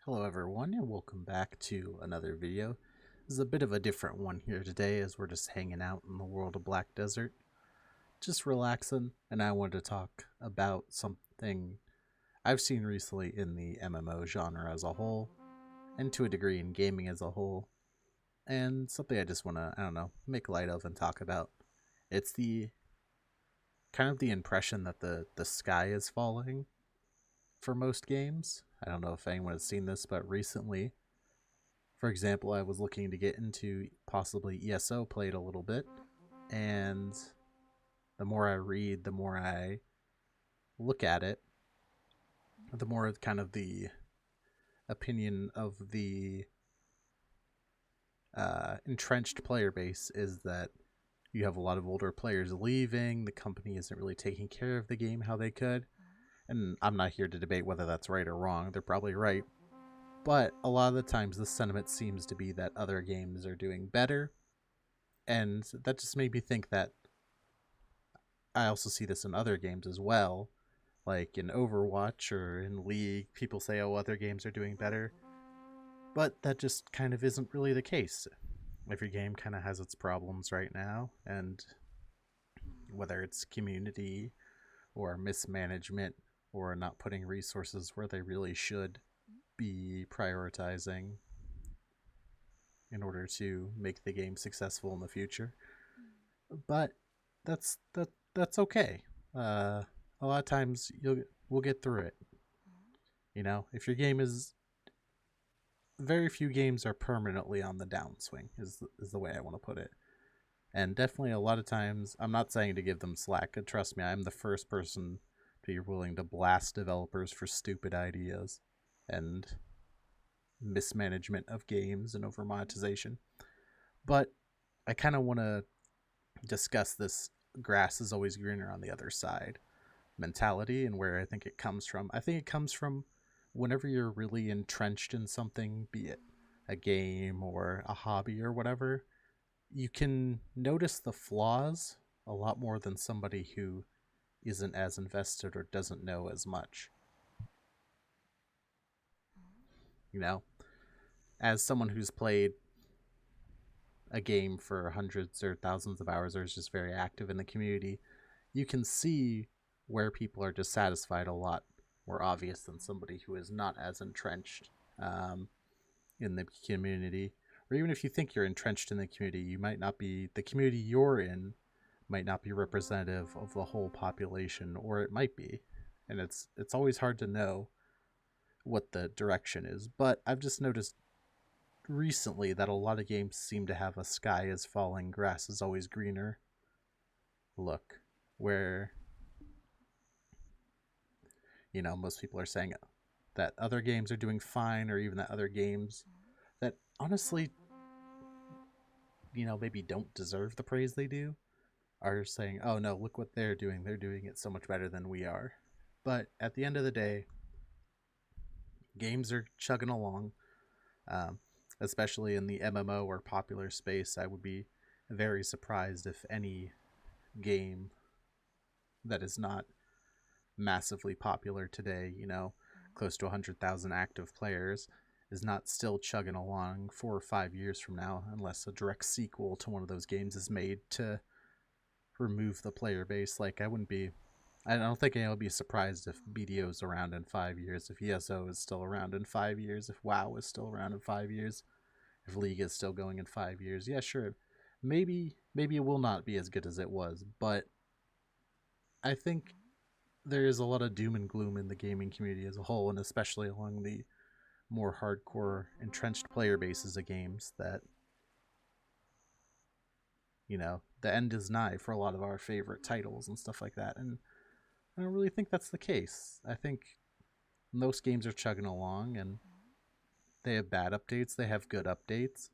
Hello everyone and welcome back to another video. This is a bit of a different one here today as we're just hanging out in the world of Black Desert. Just relaxing, and I wanted to talk about something I've seen recently in the MMO genre as a whole, and to a degree in gaming as a whole, and something I just want to, make light of and talk about. It's the kind of the impression that the sky is falling for most games. I don't know if anyone has seen this, but recently, for example, I was looking to get into possibly ESO, played a little bit, and the more I read, the more I look at it, the more kind of the opinion of the entrenched player base is that you have a lot of older players leaving, the company isn't really taking care of the game how they could, and I'm not here to debate whether that's right or wrong, they're probably right, but a lot of the times the sentiment seems to be that other games are doing better, and that just made me think that I also see this in other games as well, like in Overwatch or in League. People say, oh, other games are doing better, but that just kind of isn't really the case. Every game kind of has its problems right now, and whether it's community or mismanagement or not putting resources where they really should be prioritizing in order to make the game successful in the future. But that's okay. A lot of times we'll get through it. You know, if your game is very few games are permanently on the downswing is the way I want to put it. And definitely a lot of times, I'm not saying to give them slack. Trust me, I'm the first person to be willing to blast developers for stupid ideas and mismanagement of games and over monetization. But I kind of want to discuss this grass is always greener on the other side mentality and where I think it comes from. I think it comes from whenever you're really entrenched in something, be it a game or a hobby or whatever, you can notice the flaws a lot more than somebody who isn't as invested or doesn't know as much. You know, as someone who's played a game for hundreds or thousands of hours or is just very active in the community, you can see where people are dissatisfied a lot more obvious than somebody who is not as entrenched in the community. Or even if you think you're entrenched in the community, you might not be, the community you're in might not be representative of the whole population, or it might be. And it's always hard to know what the direction is. But I've just noticed recently that a lot of games seem to have a sky is falling, grass is always greener look, where, you know, most people are saying that other games are doing fine, or even that other games that honestly, you know, maybe don't deserve the praise they do are saying, oh no, look what they're doing it so much better than we are. But at the end of the day, games are chugging along, um, especially in the MMO or popular space. I would be very surprised if any game that is not massively popular today, you know, close to 100,000 active players, is not still chugging along 4 or 5 years from now, unless a direct sequel to one of those games is made to remove the player base. Like, I don't think I'll be surprised if BDO's around in 5 years, if ESO is still around in 5 years, if WoW is still around in 5 years, if League is still going in 5 years. Yeah, sure. Maybe it will not be as good as it was, but I think there is a lot of doom and gloom in the gaming community as a whole, and especially along the more hardcore entrenched player bases of games, that, you know, the end is nigh for a lot of our favorite titles and stuff like that. And I don't really think that's the case. I think most games are chugging along, and they have bad updates, they have good updates.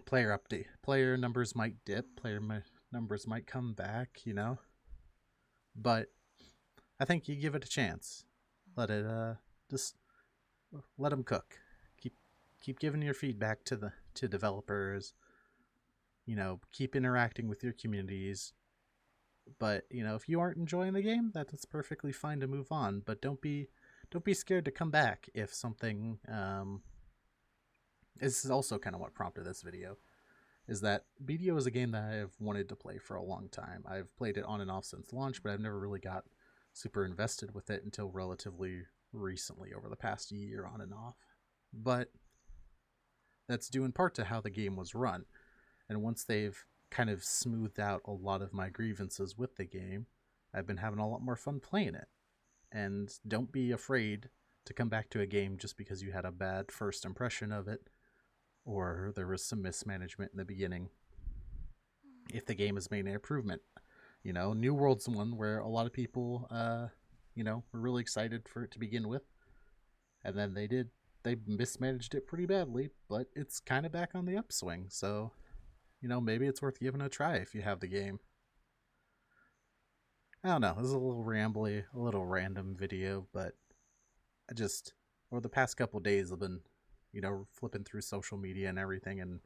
Player numbers might dip, numbers might come back, you know, but I think you give it a chance. Let it just let them cook. Keep giving your feedback to developers. You know, keep interacting with your communities. But, you know, if you aren't enjoying the game, that's perfectly fine to move on. But don't be don't be scared to come back if something. This is also kind of what prompted this video. Is that BDO is a game that I've wanted to play for a long time. I've played it on and off since launch, but I've never really got super invested with it until relatively recently, over the past year on and off. But that's due in part to how the game was run. And once they've kind of smoothed out a lot of my grievances with the game, I've been having a lot more fun playing it. And don't be afraid to come back to a game just because you had a bad first impression of it, or there was some mismanagement in the beginning. If the game has made an improvement, New World's one where a lot of people, were really excited for it to begin with, and then they mismanaged it pretty badly, but it's kind of back on the upswing. So, maybe it's worth giving a try if you have the game. I don't know. This is a little rambly, a little random video, but over the past couple days, I've been, flipping through social media and everything, and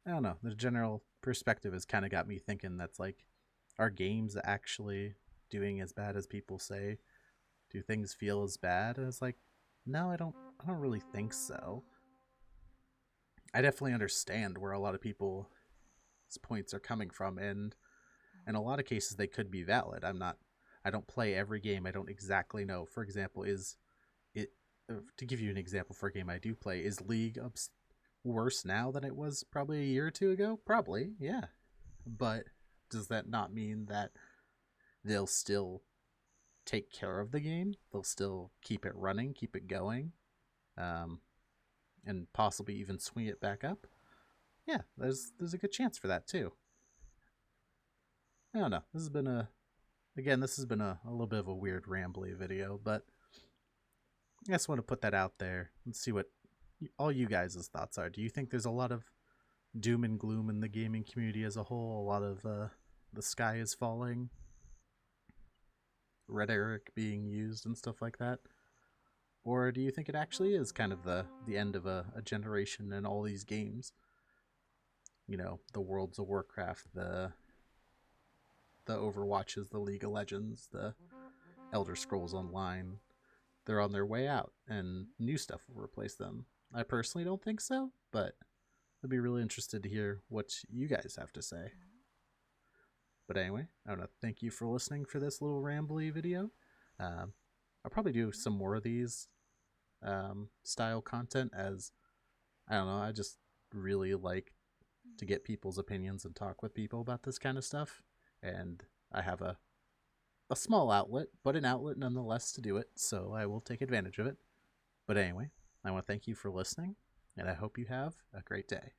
I don't know. The general perspective has kind of got me thinking that's like, are games actually doing as bad as people say? Do things feel as bad? And it's like, no, I don't really think so. I definitely understand where a lot of people's points are coming from, and in a lot of cases they could be valid. I don't play every game. I don't exactly know. For example, to give you an example for a game I do play, is League worse now than it was probably a year or two ago? Probably, yeah. But does that not mean that they'll still take care of the game? They'll still keep it running, keep it going, and possibly even swing it back up? Yeah, there's a good chance for that too. I don't know. This has been a little bit of a weird rambly video, but I just want to put that out there and see what all you guys' thoughts are. Do you think there's a lot of doom and gloom in the gaming community as a whole? A lot of the sky is falling, rhetoric being used and stuff like that? Or do you think it actually is kind of the end of a generation in all these games? The Worlds of Warcraft, the Overwatches, the League of Legends, the Elder Scrolls Online. They're on their way out, and new stuff will replace them. I personally don't think so, but I'd be really interested to hear what you guys have to say. But anyway, I want to thank you for listening for this little rambly video. I'll probably do some more of these style content, as I don't know, I just really like to get people's opinions and talk with people about this kind of stuff, and I have a small outlet, but an outlet nonetheless to do it, so I will take advantage of it. But anyway, I want to thank you for listening, and I hope you have a great day.